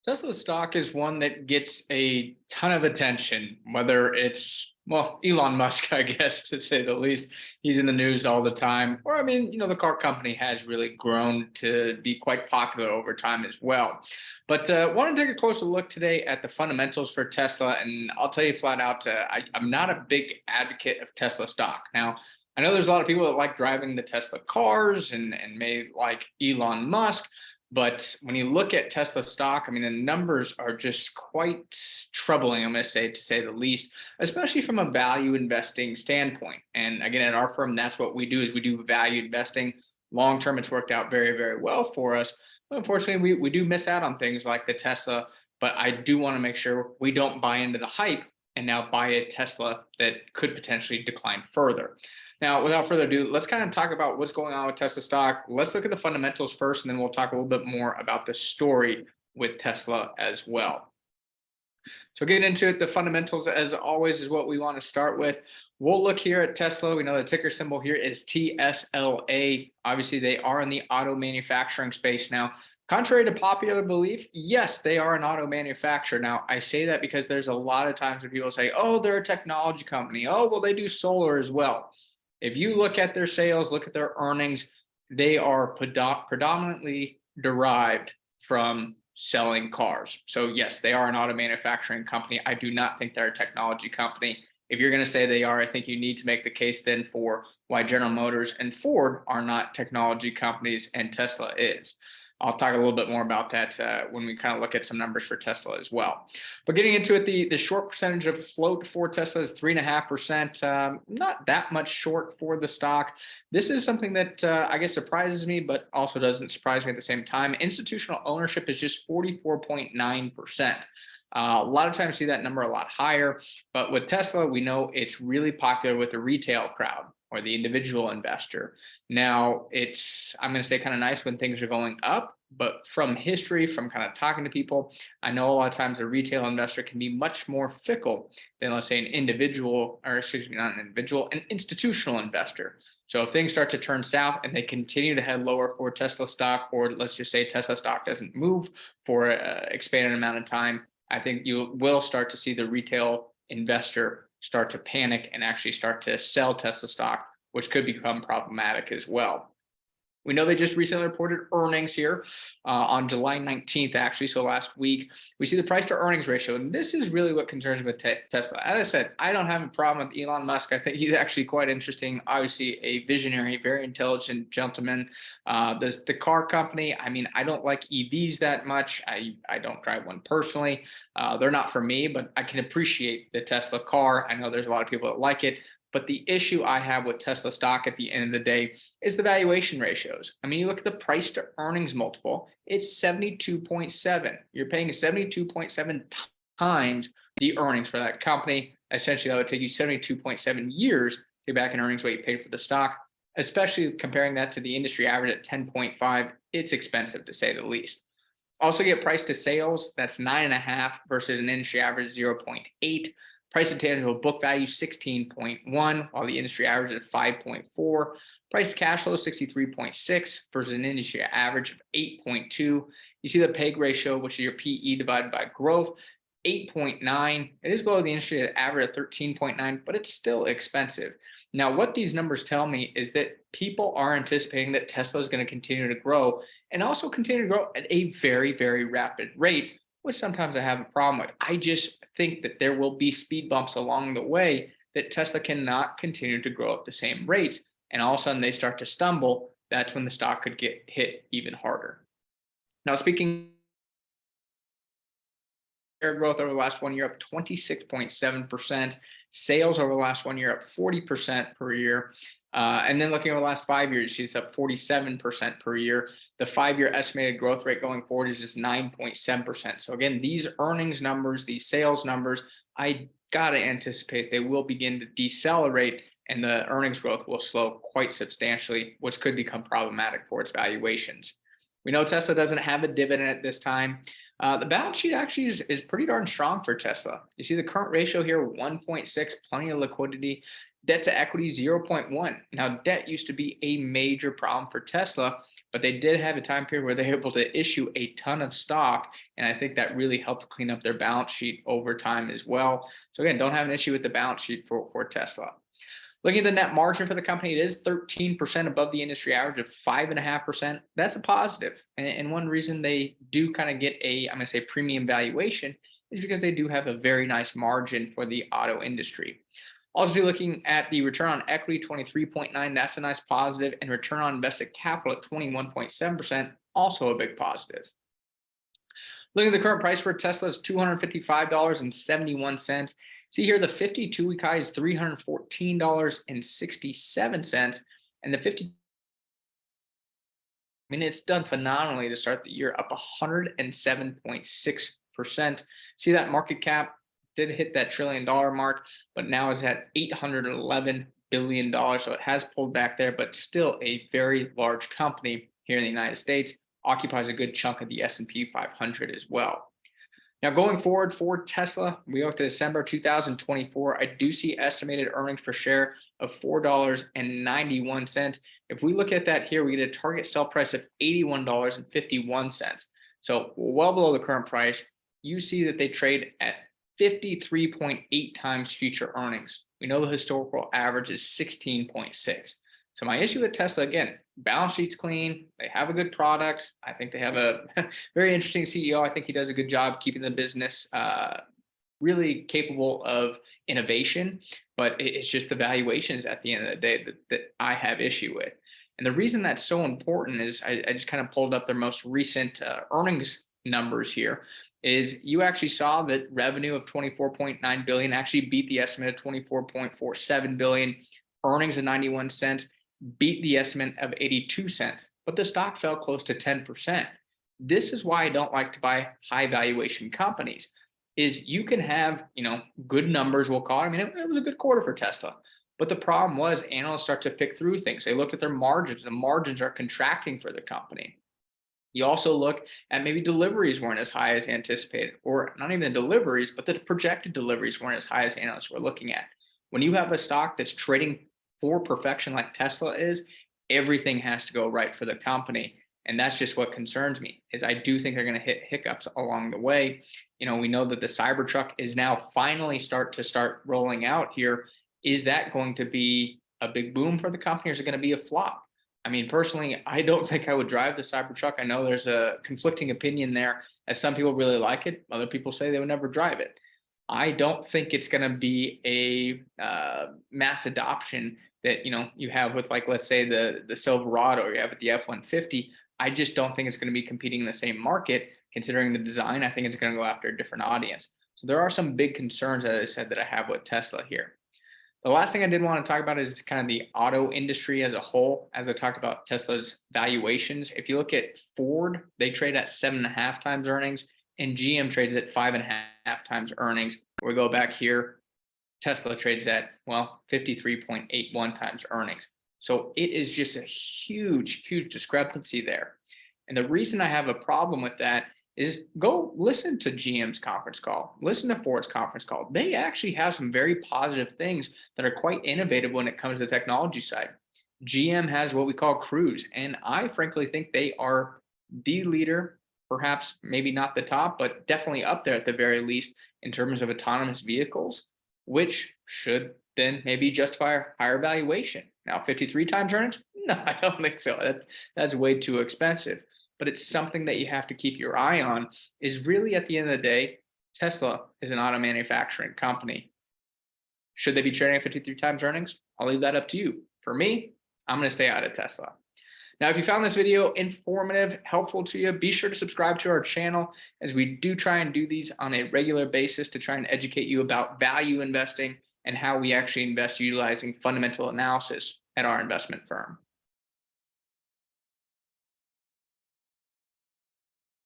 Tesla stock is one that gets a ton of attention, whether it's, well, Elon Musk, I guess, to say the least. He's in the news all the time. Or, I mean, the car company has really grown to be quite popular over time as well. But want to take a closer look today at the fundamentals for Tesla. And I'll tell you flat out, I'm not a big advocate of Tesla stock. Now, I know there's a lot of people that like driving the Tesla cars and may like Elon Musk. But when you look at Tesla stock, I mean, the numbers are just quite troubling, I'm going to say the least, especially from a value investing standpoint. And again, at our firm, that's what we do is we do value investing. Long term, it's worked out very, very well for us. But unfortunately, we do miss out on things like the Tesla. But I do want to make sure we don't buy into the hype and now buy a Tesla that could potentially decline further. Now, without further ado, let's kind of talk about what's going on with Tesla stock. Let's look at the fundamentals first, and then we'll talk a little bit more about the story with Tesla as well. So getting into it, the fundamentals, as always, is what we want to start with. We'll look here at Tesla. We know the ticker symbol here is TSLA. Obviously, they are in the auto manufacturing space now. Contrary to popular belief, yes, they are an auto manufacturer. Now, I say that because there's a lot of times when people say, oh, they're a technology company. Oh, well, they do solar as well. If you look at their sales, look at their earnings, they are predominantly derived from selling cars. So yes, they are an auto manufacturing company. I do not think they're a technology company. If you're going to say they are, I think you need to make the case then for why General Motors and Ford are not technology companies and Tesla is. I'll talk a little bit more about that when we kind of look at some numbers for Tesla as well. But getting into it, the short percentage of float for Tesla is 3.5%. Not that much short for the stock. This is something that I guess surprises me, but also doesn't surprise me at the same time. Institutional ownership is just 44.9%. A lot of times see that number a lot higher, but with Tesla, we know it's really popular with the retail crowd or the individual investor. Now, I'm going to say kind of nice when things are going up, but from history, from kind of talking to people, I know a lot of times a retail investor can be much more fickle than, let's say, an individual, or excuse me, not an individual, an institutional investor. So if things start to turn south and they continue to head lower for Tesla stock, or let's just say Tesla stock doesn't move for an expanded amount of time, I think you will start to see the retail investor start to panic and actually start to sell Tesla stock, which could become problematic as well. We know they just recently reported earnings here on July 19th, actually, so last week. We see the price to earnings ratio, and this is really what concerns me with Tesla. As I said, I don't have a problem with Elon Musk. I think he's actually quite interesting, obviously a visionary, very intelligent gentleman. The car company, I mean, I don't like EVs that much. I don't drive one personally. They're not for me, but I can appreciate the Tesla car. I know there's a lot of people that like it. But the issue I have with Tesla stock at the end of the day is the valuation ratios. I mean, you look at the price to earnings multiple, it's 72.7. You're paying 72.7 times the earnings for that company. Essentially, that would take you 72.7 years to get back in earnings what you paid for the stock, especially comparing that to the industry average at 10.5. It's expensive to say the least. Also get price to sales, that's 9.5 versus an industry average 0.8. Price to tangible book value 16.1, while the industry average is 5.4. Price to cash flow 63.6 versus an industry average of 8.2. You see the PEG ratio, which is your PE divided by growth, 8.9. It is below the industry average of 13.9, but it's still expensive. Now, what these numbers tell me is that people are anticipating that Tesla is going to continue to grow and also continue to grow at a very, very rapid rate, which sometimes I have a problem with. I just think that there will be speed bumps along the way that Tesla cannot continue to grow at the same rates. And all of a sudden they start to stumble. That's when the stock could get hit even harder. Now, speaking share growth over the last 1 year up 26.7%, sales over the last 1 year up 40% per year. And then looking over the last 5 years, she's up 47% per year. The 5-year estimated growth rate going forward is just 9.7%. So again, these earnings numbers, these sales numbers, I got to anticipate they will begin to decelerate and the earnings growth will slow quite substantially, which could become problematic for its valuations. We know Tesla doesn't have a dividend at this time. The balance sheet actually is pretty darn strong for Tesla. You see the current ratio here, 1.6, plenty of liquidity. Debt to equity 0.1. Now, debt used to be a major problem for Tesla, but they did have a time period where they were able to issue a ton of stock. And I think that really helped clean up their balance sheet over time as well. So again, don't have an issue with the balance sheet for Tesla. Looking at the net margin for the company, it is 13% above the industry average of 5.5%. That's a positive. And one reason they do kind of get a, I'm going to say, premium valuation is because they do have a very nice margin for the auto industry. Also looking at the return on equity, 23.9, that's a nice positive, and return on invested capital at 21.7%, also a big positive. Looking at the current price for Tesla is $255.71. See here, the 52-week high is $314.67, and the 50. I mean, it's done phenomenally to start the year, up 107.6%. See that market cap did hit that $1 trillion mark, but now is at $811 billion. So it has pulled back there, but still a very large company here in the United States, occupies a good chunk of the S&P 500 as well. Now, going forward for Tesla, we go to December 2024. I do see estimated earnings per share of $4.91. If we look at that here, we get a target sell price of $81.51. So well below the current price. You see that they trade at 53.8 times future earnings. We know the historical average is 16.6. So my issue with Tesla, again, balance sheet's clean. They have a good product. I think they have a very interesting CEO. I think he does a good job keeping the business really capable of innovation, but it's just the valuations at the end of the day that I have issue with. And the reason that's so important is I just kind of pulled up their most recent earnings numbers here. Is you actually saw that revenue of 24.9 billion actually beat the estimate of 24.47 billion, earnings of 91 cents, beat the estimate of 82 cents, but the stock fell close to 10%. This is why I don't like to buy high valuation companies. Is you can have, good numbers, we'll call it. I mean, it was a good quarter for Tesla, but the problem was analysts start to pick through things. They looked at their margins. The margins are contracting for the company. You also look at maybe deliveries weren't as high as anticipated, or not even the deliveries, but the projected deliveries weren't as high as analysts were looking at. When you have a stock that's trading for perfection like Tesla is, everything has to go right for the company. And that's just what concerns me, is I do think they're going to hit hiccups along the way. We know that the Cybertruck is now finally start rolling out here. Is that going to be a big boom for the company, or is it going to be a flop? I mean, personally, I don't think I would drive the Cybertruck. I know there's a conflicting opinion there, as some people really like it. Other people say they would never drive it. I don't think it's going to be a mass adoption that, you have with, like, let's say the Silverado, or you have with the F-150. I just don't think it's going to be competing in the same market, considering the design. I think it's going to go after a different audience. So there are some big concerns, as I said, that I have with Tesla here. The last thing I did want to talk about is kind of the auto industry as a whole, as I talked about Tesla's valuations. If you look at Ford, they trade at 7.5 times earnings, and GM trades at 5.5 times earnings. We go back here, Tesla trades at, 53.81 times earnings. So it is just a huge, huge discrepancy there. And the reason I have a problem with that is go listen to GM's conference call, listen to Ford's conference call. They actually have some very positive things that are quite innovative when it comes to the technology side. GM has what we call Cruise, and I frankly think they are the leader, perhaps maybe not the top, but definitely up there at the very least in terms of autonomous vehicles, which should then maybe justify a higher valuation. Now, 53 times earnings? No, I don't think so. That's way too expensive. But it's something that you have to keep your eye on, is really at the end of the day, Tesla is an auto manufacturing company. Should they be trading at 53 times earnings? I'll leave that up to you. For me, I'm going to stay out of Tesla. Now, if you found this video informative, helpful to you, be sure to subscribe to our channel, as we do try and do these on a regular basis to try and educate you about value investing and how we actually invest utilizing fundamental analysis at our investment firm.